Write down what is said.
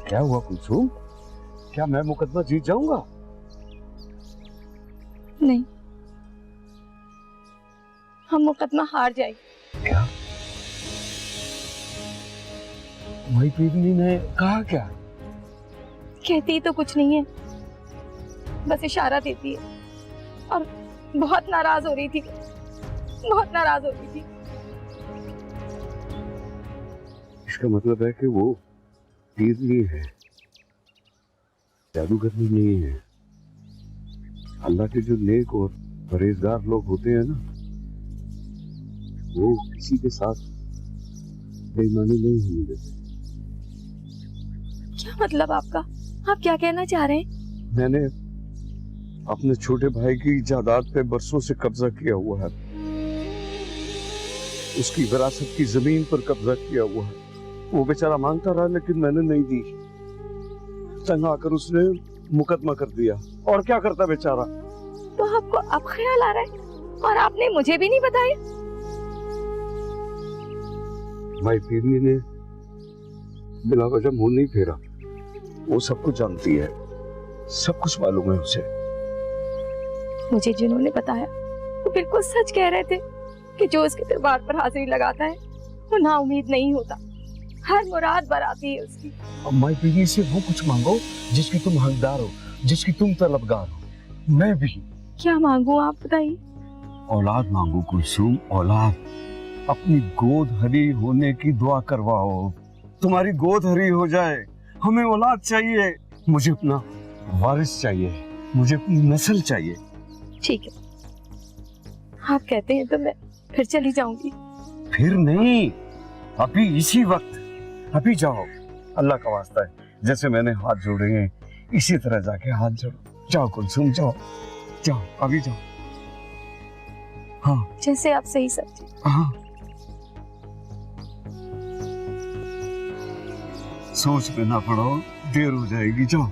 क्या हुआ कुलसुम? क्या मैं मुकदमा जीत जाऊंगा? नहीं, हम मुकदमा हार जाएंगे। क्या? माई पीवनी ने कहा क्या? कहती तो कुछ नहीं है, बस इशारा देती है और बहुत नाराज हो रही थी, बहुत नाराज हो रही थी। इसका मतलब है कि वो पीवनी है, जादूगरनी नहीं है। अल्लाह के जो नेक और परहेजगार लोग होते हैं ना, वो किसी के साथ बेईमानी नहीं होने देते। क्या मतलब आपका? आप क्या कहना चाह रहे हैं? मैंने अपने छोटे भाई की जायदाद पे बरसों से कब्जा किया हुआ है, उसकी विरासत की जमीन पर कब्जा किया हुआ है। वो बेचारा मांगता रहा लेकिन मैंने नहीं दी। तंग आकर उसने मुकदमा कर दिया। और क्या करता बेचारा। तो आपको अब ख्याल आ रहा है और आपने मुझे भी नहीं बताया? माई पीरनी ने बिना वजह मुंह नहीं फेरा। वो सब कुछ जानती है, सब कुछ मालूम है उसे। मुझे जिन्होंने बताया वो बिल्कुल सच कह रहे थे कि जो इसके दरबार पर हाजिरी लगाता है वो ना उम्मीद नहीं होता, हर मुराद बराती है उसकी। अब माई पीरनी से वो कुछ मांगो जिसकी तुम हकदार हो, जिसकी तुम तलबगार हो। मैं भी। क्या मांगू आप बताइए? औलाद मांगो कुलसुम, औलाद। अपनी गोद हरी होने की दुआ करवाओ। तुम्हारी गोद हरी हो जाए, हमें औलाद चाहिए। मुझे अपना वारिस चाहिए, मुझे अपनी नस्ल चाहिए। ठीक है, आप कहते हैं तो मैं फिर चली जाऊंगी। फिर नहीं, अभी इसी वक्त। अभी जाओ, अल्लाह का वास्ता है, जैसे मैंने हाथ जोड़े हैं इसी तरह जाके हाथ जोड़ो। जाओ कुलसुम, जाओ जाओ, अभी जाओ। हाँ जैसे आप सही समझे। हाँ, सोच में ना पड़ो, देर हो जाएगी। जाओ।